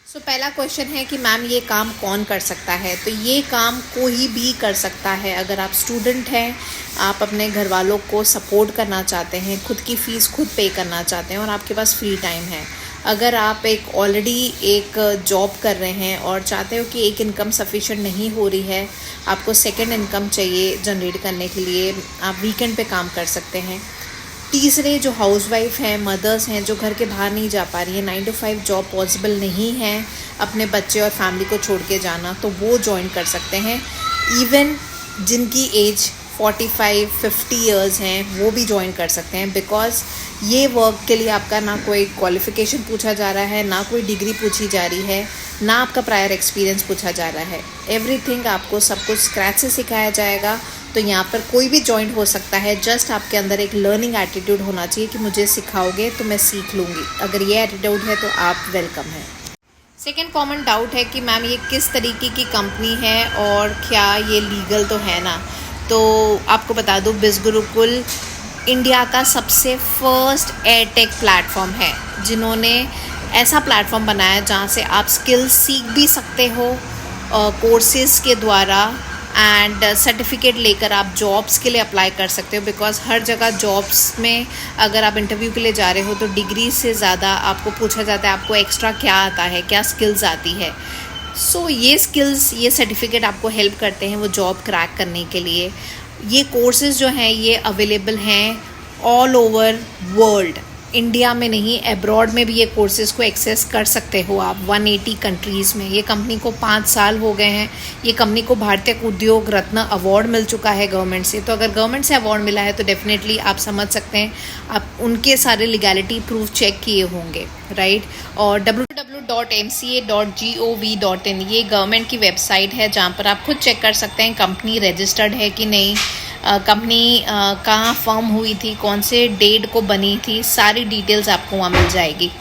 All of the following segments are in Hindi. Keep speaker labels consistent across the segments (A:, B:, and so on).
A: पहला क्वेश्चन है कि मैम ये काम कौन कर सकता है। तो ये काम कोई भी कर सकता है। अगर आप स्टूडेंट हैं, आप अपने घर वालों को सपोर्ट करना चाहते हैं, खुद की फ़ीस खुद पे करना चाहते हैं और आपके पास फ्री टाइम है, अगर आप ऑलरेडी एक जॉब कर रहे हैं और चाहते हो कि एक इनकम सफिशिएंट नहीं हो रही है, आपको सेकंड इनकम चाहिए जनरेट करने के लिए, आप वीकेंड पे काम कर सकते हैं। तीसरे जो हाउसवाइफ हैं, मदर्स हैं, जो घर के बाहर नहीं जा पा रही हैं, 9 to 5 जॉब पॉसिबल नहीं है अपने बच्चे और फैमिली को छोड़ के जाना, तो वो ज्वाइन कर सकते हैं। इवन जिनकी एज 45-50 ईयर्स हैं वो भी ज्वाइन कर सकते हैं, बिकॉज़ ये वर्क के लिए आपका ना कोई क्वालिफ़िकेशन पूछा जा रहा है, ना कोई डिग्री पूछी जा रही है, ना आपका प्रायर एक्सपीरियंस पूछा जा रहा है। एवरीथिंग आपको सब कुछ स्क्रैच से सिखाया जाएगा। तो यहाँ पर कोई भी ज्वाइन हो सकता है। जस्ट आपके अंदर एक लर्निंग एटीट्यूड होना चाहिए कि मुझे सिखाओगे तो मैं सीख लूँगी। अगर ये एटीट्यूड है तो आप वेलकम हैं। सेकेंड कॉमन डाउट है कि मैम ये किस तरीके की कंपनी है और क्या ये लीगल तो है ना। तो आपको बता दूँ, बिज़ गुरुकुल इंडिया का सबसे फर्स्ट एयरटेक प्लेटफॉर्म है, जिन्होंने ऐसा प्लेटफॉर्म बनाया जहाँ से आप स्किल्स सीख भी सकते हो कोर्सेज़ के द्वारा, एंड सर्टिफिकेट लेकर आप जॉब्स के लिए अप्लाई कर सकते हो। बिकॉज़ हर जगह जॉब्स में अगर आप इंटरव्यू के लिए जा रहे हो तो डिग्री से ज़्यादा आपको पूछा जाता है आपको एक्स्ट्रा क्या आता है, क्या स्किल्स आती है। ये स्किल्स, ये सर्टिफिकेट आपको हेल्प करते हैं वो जॉब क्रैक करने के लिए। ये कोर्सेज़ जो हैं ये अवेलेबल हैं ऑल ओवर वर्ल्ड, इंडिया में नहीं, अब्रॉड में भी ये कोर्सेज़ को एक्सेस कर सकते हो आप 180 कंट्रीज़ में। ये कंपनी को 5 साल हो गए हैं। ये कंपनी को भारतीय उद्योग रत्न अवार्ड मिल चुका है गवर्नमेंट से। तो अगर गवर्नमेंट से अवार्ड मिला है तो डेफिनेटली आप समझ सकते हैं, आप उनके सारे लीगैलिटी प्रूफ चेक किए होंगे, राइट। और www.mca.gov.in ये गवर्नमेंट की वेबसाइट है जहाँ पर आप खुद चेक कर सकते हैं कंपनी रजिस्टर्ड है कि नहीं, कंपनी कहाँ फॉर्म हुई थी, कौन से डेट को बनी थी, सारी डिटेल्स आपको वहाँ मिल जाएगी।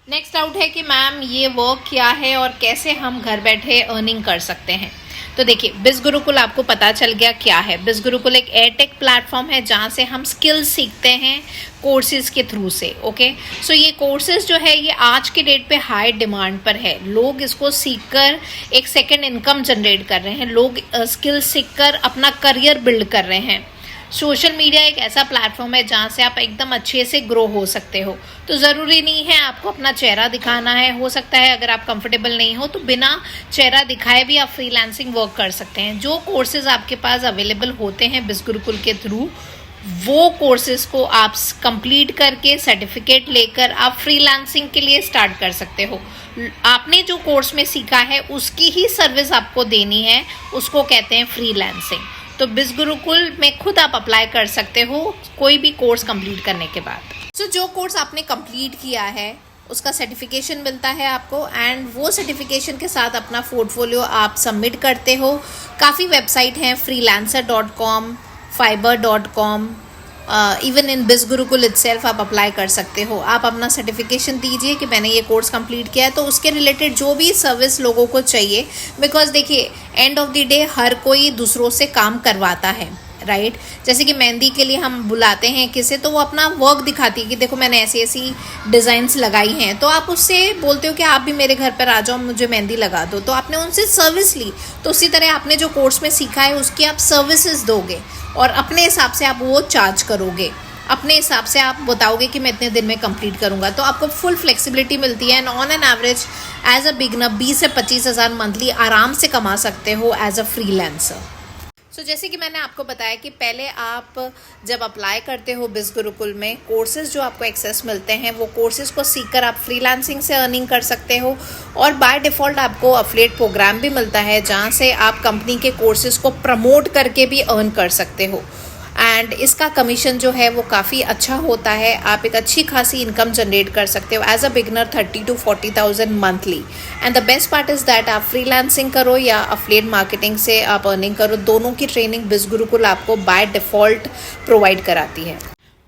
A: नेक्स्ट डाउट है कि मैम ये वर्क क्या है और कैसे हम घर बैठे अर्निंग कर सकते हैं। तो देखिए, बिज़ गुरुकुल आपको पता चल गया क्या है। बिज़ गुरुकुल एक एयरटेक प्लेटफॉर्म है जहाँ से हम स्किल्स सीखते हैं कोर्सेज़ के थ्रू से। ओके, सो ये कोर्सेज़ जो है ये आज के डेट पे हाई डिमांड पर है। लोग इसको सीखकर एक सेकेंड इनकम जनरेट कर रहे हैं, लोग स्किल्स सीखकर अपना करियर बिल्ड कर रहे हैं। सोशल मीडिया एक ऐसा प्लेटफॉर्म है जहाँ से आप एकदम अच्छे से ग्रो हो सकते हो। तो ज़रूरी नहीं है आपको अपना चेहरा दिखाना है, हो सकता है अगर आप कंफर्टेबल नहीं हो तो बिना चेहरा दिखाए भी आप फ्रीलांसिंग वर्क कर सकते हैं। जो कोर्सेज आपके पास अवेलेबल होते हैं बिज़ गुरुकुल के थ्रू, वो कोर्सेज को आप कंप्लीट करके सर्टिफिकेट लेकर आप फ्रीलांसिंग के लिए स्टार्ट कर सकते हो। आपने जो कोर्स में सीखा है उसकी ही सर्विस आपको देनी है, उसको कहते हैं फ्रीलांसिंग। तो बिज़ गुरुकुल में खुद आप अप्लाई कर सकते हो कोई भी कोर्स कंप्लीट करने के बाद। जो कोर्स आपने कंप्लीट किया है उसका सर्टिफिकेशन मिलता है आपको, एंड वो सर्टिफिकेशन के साथ अपना पोर्टफोलियो आप सबमिट करते हो। काफ़ी वेबसाइट हैं, freelancer.com, fiverr.com, even in biz Gurukul itself आप अप्लाई कर सकते हो। आप अपना सर्टिफिकेशन दीजिए कि मैंने ये कोर्स कंप्लीट किया है, तो उसके रिलेटेड जो भी सर्विस लोगों को चाहिए, बिकॉज देखिए एंड ऑफ द डे हर कोई दूसरों से काम करवाता है, राइट। जैसे कि मेहंदी के लिए हम बुलाते हैं किसे, तो वो अपना वर्क दिखाती है कि देखो मैंने ऐसी ऐसी डिज़ाइंस लगाई हैं, तो आप उससे बोलते हो कि आप भी मेरे घर पर आ जाओ, मुझे मेहंदी लगा दो। तो आपने उनसे सर्विस ली, तो उसी तरह आपने जो कोर्स में सीखा है उसकी आप सर्विसेज दोगे और अपने हिसाब से आप वो चार्ज करोगे। अपने हिसाब से आप बताओगे कि मैं इतने दिन में कंप्लीट करूंगा, तो आपको फुल फ्लेक्सिबिलिटी मिलती है। And on an average as a beginner 20 से 25 हज़ार मंथली आराम से कमा सकते हो एज अ फ्रीलांसर। जैसे कि मैंने आपको बताया कि पहले आप जब अप्लाई करते हो बिज़ गुरुकुल में, कोर्सेज़ जो आपको एक्सेस मिलते हैं वो कोर्सेज़ को सीखकर आप फ्रीलांसिंग से अर्निंग कर सकते हो। और बाय डिफ़ॉल्ट आपको अफिलिएट प्रोग्राम भी मिलता है जहाँ से आप कंपनी के कोर्सेज़ को प्रमोट करके भी अर्न कर सकते हो। एंड इसका कमीशन जो है वो काफ़ी अच्छा होता है, आप एक अच्छी खासी इनकम जनरेट कर सकते हो as a beginner 30,000 to 40,000 monthly. And the best part is that आप फ्रीलांसिंग करो या अफिलिएट मार्केटिंग से आप अर्निंग करो, दोनों की ट्रेनिंग बिज़ गुरुकुल आपको बाय डिफ़ॉल्ट प्रोवाइड कराती है।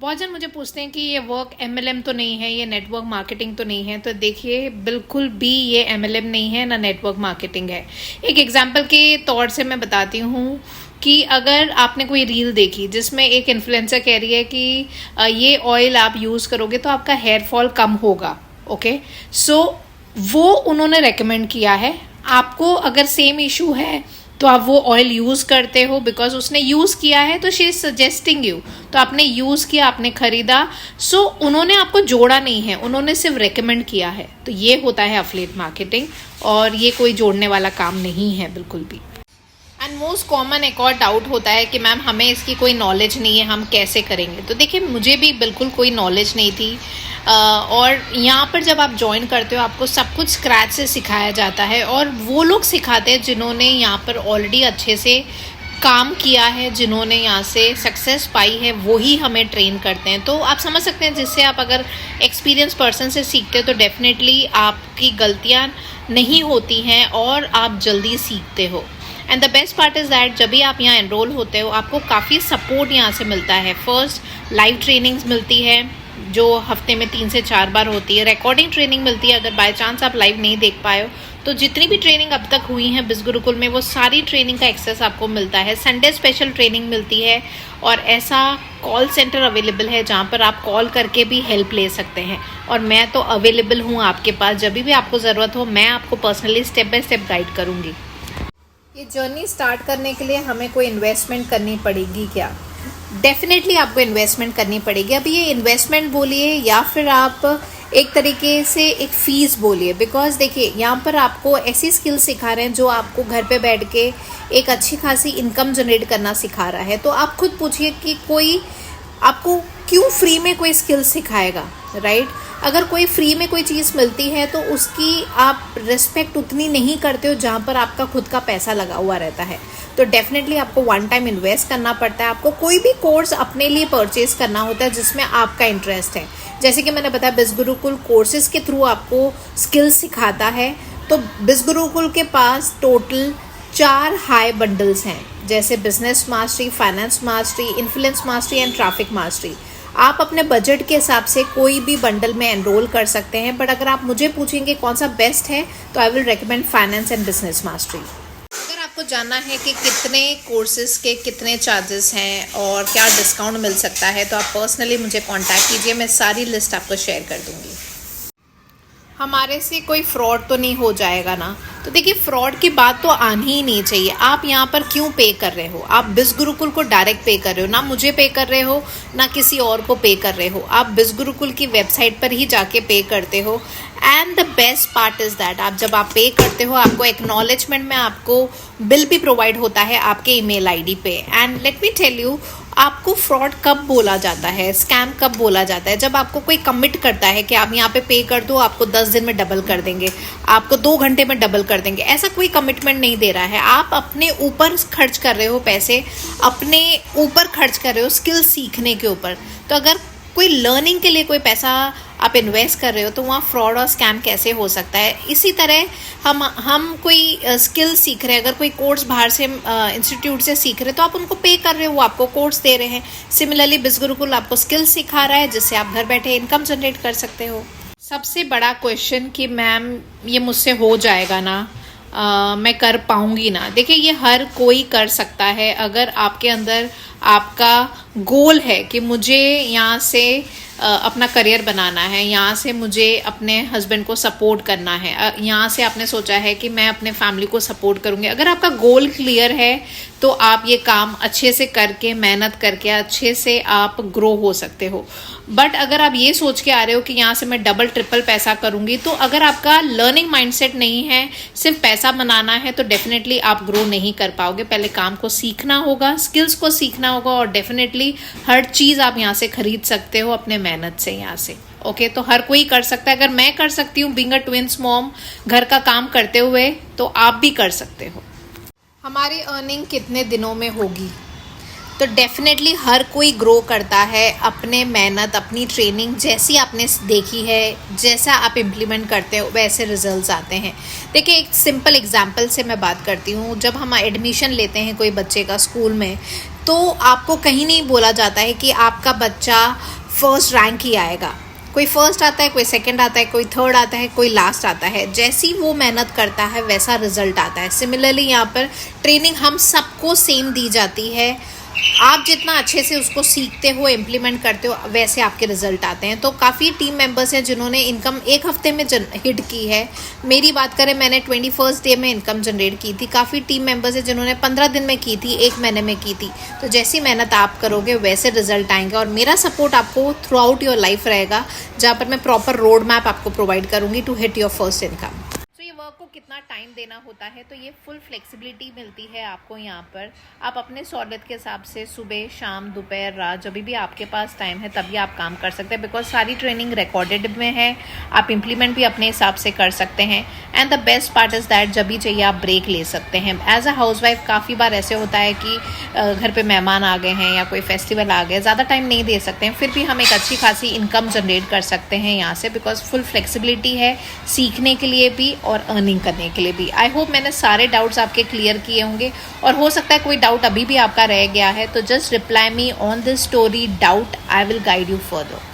A: बहुत जन मुझे पूछते हैं कि ये वर्क MLM तो नहीं है, ये नेटवर्क मार्केटिंग तो नहीं है। तो देखिए, बिल्कुल भी ये MLM नहीं है, ना नेटवर्क मार्केटिंग है। एक एग्जांपल के तौर से मैं बताती हूँ कि अगर आपने कोई रील देखी जिसमें एक इन्फ्लुएंसर कह रही है कि ये ऑयल आप यूज़ करोगे तो आपका हेयर फॉल कम होगा, ओके। सो वो उन्होंने रेकमेंड किया है। आपको अगर सेम इशू है तो आप वो ऑयल यूज़ करते हो, बिकॉज उसने यूज़ किया है तो शी इज़ सजेस्टिंग यू, तो आपने यूज़ किया, आपने खरीदा, सो उन्होंने आपको जोड़ा नहीं है, उन्होंने सिर्फ रेकमेंड किया है। तो ये होता है एफिलिएट मार्केटिंग, और ये कोई जोड़ने वाला काम नहीं है बिल्कुल भी। एंड मोस्ट कॉमन एक और डाउट होता है कि मैम हमें इसकी कोई नॉलेज नहीं है, हम कैसे करेंगे। तो देखिए, मुझे भी बिल्कुल कोई नॉलेज नहीं थी, और यहाँ पर जब आप ज्वाइन करते हो आपको सब कुछ स्क्रैच से सिखाया जाता है, और वो लोग सिखाते हैं जिन्होंने यहाँ पर ऑलरेडी अच्छे से काम किया है, जिन्होंने यहाँ से सक्सेस पाई है, वो ही हमें ट्रेन करते हैं। तो आप समझ सकते हैं, जिससे आप अगर एक्सपीरियंस पर्सन से सीखते हो तो डेफिनेटली आपकी गलतियाँ नहीं होती हैं और आप जल्दी सीखते हो। And the best part is that जब भी आप यहाँ एनरोल होते हो आपको काफ़ी सपोर्ट यहाँ से मिलता है। फर्स्ट लाइव ट्रेनिंग्स मिलती है जो हफ्ते में 3 से 4 बार होती है। रिकॉर्डिंग ट्रेनिंग मिलती है, अगर बाय चांस आप लाइव नहीं देख पाए हो तो जितनी भी ट्रेनिंग अब तक हुई है बिज़ गुरुकुल में वो सारी ट्रेनिंग का एक्सेस आपको मिलता है। संडे स्पेशल ट्रेनिंग मिलती है, और ऐसा कॉल सेंटर अवेलेबल है जहाँ पर आप कॉल करके भी हेल्प ले सकते हैं, और मैं तो अवेलेबल हूँ आपके पास, जब भी आपको ज़रूरत हो मैं आपको personally step by step guide करूँगी। ये जर्नी स्टार्ट करने के लिए हमें कोई इन्वेस्टमेंट करनी पड़ेगी क्या? डेफिनेटली आपको इन्वेस्टमेंट करनी पड़ेगी। अभी ये इन्वेस्टमेंट बोलिए या फिर आप एक तरीके से एक फ़ीस बोलिए, बिकॉज देखिए यहाँ पर आपको ऐसी स्किल सिखा रहे हैं जो आपको घर पे बैठ के एक अच्छी खासी इनकम जनरेट करना सिखा रहा है। तो आप खुद पूछिए कि कोई आपको क्यों फ्री में कोई स्किल सिखाएगा, राइट? अगर कोई फ्री में कोई चीज़ मिलती है तो उसकी आप रिस्पेक्ट उतनी नहीं करते हो जहाँ पर आपका खुद का पैसा लगा हुआ रहता है। तो डेफिनेटली आपको वन टाइम इन्वेस्ट करना पड़ता है। आपको कोई भी कोर्स अपने लिए परचेज करना होता है जिसमें आपका इंटरेस्ट है। जैसे कि मैंने बताया बिज़ गुरुकुल कोर्सेज के थ्रू आपको स्किल्स सिखाता है। तो बिज़ गुरुकुल के पास टोटल 4 हाई बंडल्स हैं, जैसे business mastery, finance mastery, influence mastery and traffic mastery. आप अपने बजट के हिसाब से कोई भी बंडल में एनरोल कर सकते हैं, बट अगर आप मुझे पूछेंगे कौन सा बेस्ट है तो I will recommend finance and business mastery. अगर आपको जानना है कि कितने कोर्सेज के कितने चार्जेस हैं और क्या डिस्काउंट मिल सकता है तो आप पर्सनली मुझे कांटेक्ट कीजिए, मैं सारी लिस्ट आपको शेयर कर दूँगी। हमारे से कोई फ्रॉड तो नहीं हो जाएगा ना? तो देखिए, फ्रॉड की बात तो आनी ही नहीं चाहिए। आप यहाँ पर क्यों पे कर रहे हो? आप बिज़ गुरुकुल को डायरेक्ट पे कर रहे हो, ना मुझे पे कर रहे हो ना किसी और को पे कर रहे हो। आप बिज़ गुरुकुल की वेबसाइट पर ही जाके पे करते हो। And the best part is that आप जब आप पे करते हो आपको एक्नॉलेजमेंट में आपको बिल भी प्रोवाइड होता है आपके ईमेल आईडी पे। And let me tell you, आपको फ्रॉड कब बोला जाता है, स्कैम कब बोला जाता है? जब आपको कोई कमिट करता है कि आप यहाँ पे कर दो, आपको 10 दिन में डबल कर देंगे, आपको 2 घंटे में डबल कर देंगे। ऐसा कोई कमिटमेंट नहीं दे रहा है। आप अपने ऊपर खर्च कर रहे हो पैसे, अपने ऊपर खर्च कर रहे हो स्किल सीखने के ऊपर। तो अगर कोई लर्निंग के लिए कोई पैसा आप इन्वेस्ट कर रहे हो तो वहाँ फ्रॉड और स्कैम कैसे हो सकता है? इसी तरह हम कोई स्किल सीख रहे हैं, अगर कोई कोर्स बाहर से इंस्टीट्यूट से सीख रहे हैं तो आप उनको पे कर रहे हो, वो आपको कोर्स दे रहे हैं। सिमिलरली बिज़ गुरुकुल आपको स्किल सिखा रहा है जिससे आप घर बैठे इनकम जनरेट कर सकते हो। सबसे बड़ा क्वेश्चन कि मैम ये मुझसे हो जाएगा ना, मैं कर पाऊंगी ना? देखिए, ये हर कोई कर सकता है अगर आपके अंदर आपका गोल है कि मुझे यहाँ से अपना करियर बनाना है, यहाँ से मुझे अपने हस्बैंड को सपोर्ट करना है, यहाँ से आपने सोचा है कि मैं अपने फैमिली को सपोर्ट करूँगी। अगर आपका गोल क्लियर है तो आप ये काम अच्छे से करके, मेहनत करके अच्छे से आप ग्रो हो सकते हो। बट अगर आप ये सोच के आ रहे हो कि यहाँ से मैं डबल ट्रिपल पैसा करूँगी, तो अगर आपका लर्निंग माइंडसेट नहीं है, सिर्फ पैसा बनाना है, तो डेफिनेटली आप ग्रो नहीं कर पाओगे। पहले काम को सीखना होगा, स्किल्स को सीखना होगा, और डेफिनेटली हर चीज़ आप यहाँ से खरीद सकते हो अपने मेहनत से यहाँ से। ओके, तो हर कोई कर सकता है। अगर मैं कर सकती हूँ बीइंग अ ट्विंस मॉम घर का काम करते हुए, तो आप भी कर सकते हो। हमारी अर्निंग कितने दिनों में होगी? तो डेफिनेटली हर कोई ग्रो करता है अपने मेहनत, अपनी ट्रेनिंग जैसी आपने देखी है, जैसा आप इम्प्लीमेंट करते हो वैसे रिजल्ट्स आते हैं। देखिए, एक सिंपल एग्जांपल से मैं बात करती हूँ। जब हम एडमिशन लेते हैं कोई बच्चे का स्कूल में, तो आपको कहीं नहीं बोला जाता है कि आपका बच्चा फर्स्ट रैंक ही आएगा। कोई फर्स्ट आता है, कोई सेकंड आता है, कोई थर्ड आता है, कोई लास्ट आता है। जैसी वो मेहनत करता है वैसा रिजल्ट आता है। सिमिलरली यहाँ पर ट्रेनिंग हम सबको सेम दी जाती है। आप जितना अच्छे से उसको सीखते हो, इम्प्लीमेंट करते हो, वैसे आपके रिजल्ट आते हैं। तो काफ़ी टीम मेंबर्स हैं जिन्होंने इनकम एक हफ्ते में हिट की है। मेरी बात करें, मैंने 21st डे में इनकम जनरेट की थी। काफ़ी टीम मेंबर्स हैं जिन्होंने 15 दिन में की थी, 1 महीने में की थी। तो जैसी मेहनत आप करोगे वैसे रिजल्ट आएंगे, और मेरा सपोर्ट आपको थ्रू आउट योर लाइफ रहेगा, जहाँ पर मैं प्रॉपर रोड मैप आपको प्रोवाइड करूँगी to hit your first income. तो ये वर्क को कितना टाइम देना होता है, तो ये फुल फ्लेक्सिबिलिटी मिलती है आपको यहाँ पर। आप अपने सहूलियत के हिसाब से सुबह, शाम, दोपहर, रात, जब भी आपके पास टाइम है तभी आप काम कर सकते हैं, बिकॉज सारी ट्रेनिंग रिकॉर्डेड में है। आप इम्प्लीमेंट भी अपने हिसाब से कर सकते हैं। And the best part is that जब भी चाहिए आप ब्रेक ले सकते हैं। एज अ हाउस वाइफ काफ़ी बार ऐसे होता है कि घर पे मेहमान आ गए हैं या कोई फेस्टिवल आ गए, ज़्यादा टाइम नहीं दे सकते हैं, फिर भी हम एक अच्छी खासी इनकम जनरेट कर सकते हैं यहाँ से, बिकॉज फुल फ्लेक्सिबिलिटी है सीखने के लिए भी और अर्निंग करने के लिए भी। आई होप मैंने सारे डाउट्स आपके क्लियर किए होंगे, और हो सकता है कोई डाउट अभी भी आपका रह गया है, तो just reply me on this story doubt, I will guide you further.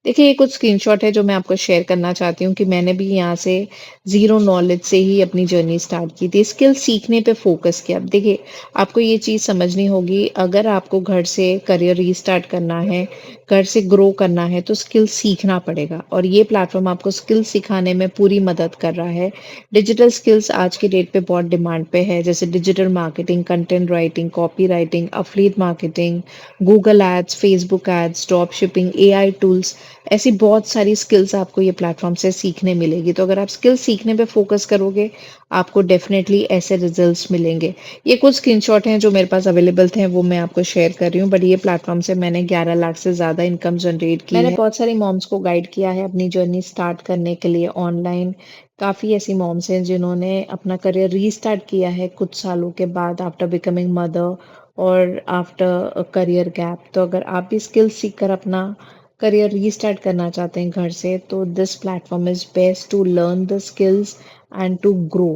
B: देखिए, ये कुछ स्क्रीनशॉट है जो मैं आपको शेयर करना चाहती हूँ कि मैंने भी यहाँ से ज़ीरो नॉलेज से ही अपनी जर्नी स्टार्ट की थी। स्किल सीखने पे फ़ोकस किया। अब देखिए, आपको ये चीज़ समझनी होगी, अगर आपको घर से करियर रीस्टार्ट करना है, घर से ग्रो करना है, तो स्किल सीखना पड़ेगा, और ये प्लेटफ़ॉर्म आपको स्किल सिखाने में पूरी मदद कर रहा है। डिजिटल स्किल्स आज की डेट पे बहुत डिमांड पे है, जैसे digital marketing, content writing, copy writing, affiliate marketing, Google ads, Facebook ads, drop shipping, AI tools. ऐसी बहुत सारी स्किल्स आपको ये प्लेटफॉर्म से सीखने मिलेगी। तो अगर आप स्किल सीखने पे फोकस करोगे, आपको डेफिनेटली ऐसे रिजल्ट्स मिलेंगे। ये कुछ स्क्रीनशॉट हैं जो मेरे पास अवेलेबल थे, वो मैं आपको शेयर कर रही हूँ, बट ये प्लेटफॉर्म से मैंने 11 लाख से ज़्यादा इनकम जनरेट की मैंने है। बहुत सारी मॉम्स को गाइड किया है अपनी जर्नी स्टार्ट करने के लिए ऑनलाइन। काफ़ी ऐसी मॉम्स हैं जिन्होंने अपना करियर रीस्टार्ट किया है कुछ सालों के बाद, आफ्टर बिकमिंग मदर और आफ्टर करियर गैप। तो अगर आप भी स्किल सीख कर अपना करियर रीस्टार्ट करना चाहते हैं घर से, तो this platform is best to learn the skills and to grow.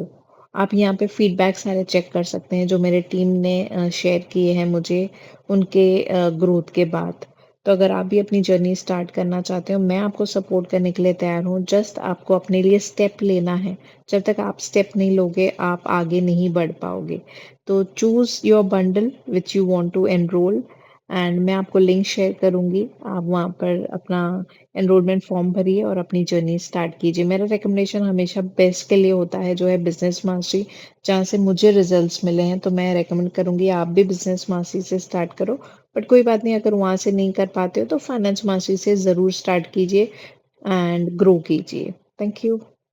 B: आप यहाँ पे फीडबैक सारे चेक कर सकते हैं जो मेरे टीम ने शेयर किए हैं मुझे उनके ग्रोथ के बाद। तो अगर आप भी अपनी जर्नी स्टार्ट करना चाहते हो, मैं आपको सपोर्ट करने के लिए तैयार हूँ। जस्ट आपको अपने लिए स्टेप लेना है। जब तक आप स्टेप नहीं लोगे, आप आगे नहीं बढ़ पाओगे। तो choose your bundle which you want to enrol, and मैं आपको लिंक शेयर करूँगी। आप वहाँ पर अपना एनरोलमेंट फॉर्म भरिए और अपनी जर्नी स्टार्ट कीजिए। मेरा रिकमेंडेशन हमेशा बेस्ट के लिए होता है, जो है बिजनेस मास्टरी, जहाँ से मुझे रिजल्ट्स मिले हैं। तो मैं रेकमेंड करूँगी आप भी बिजनेस मास्टरी से स्टार्ट करो। बट कोई बात नहीं, अगर वहाँ से नहीं कर पाते हो तो फाइनेंस मास्टरी से ज़रूर स्टार्ट कीजिए एंड ग्रो कीजिए। Thank you.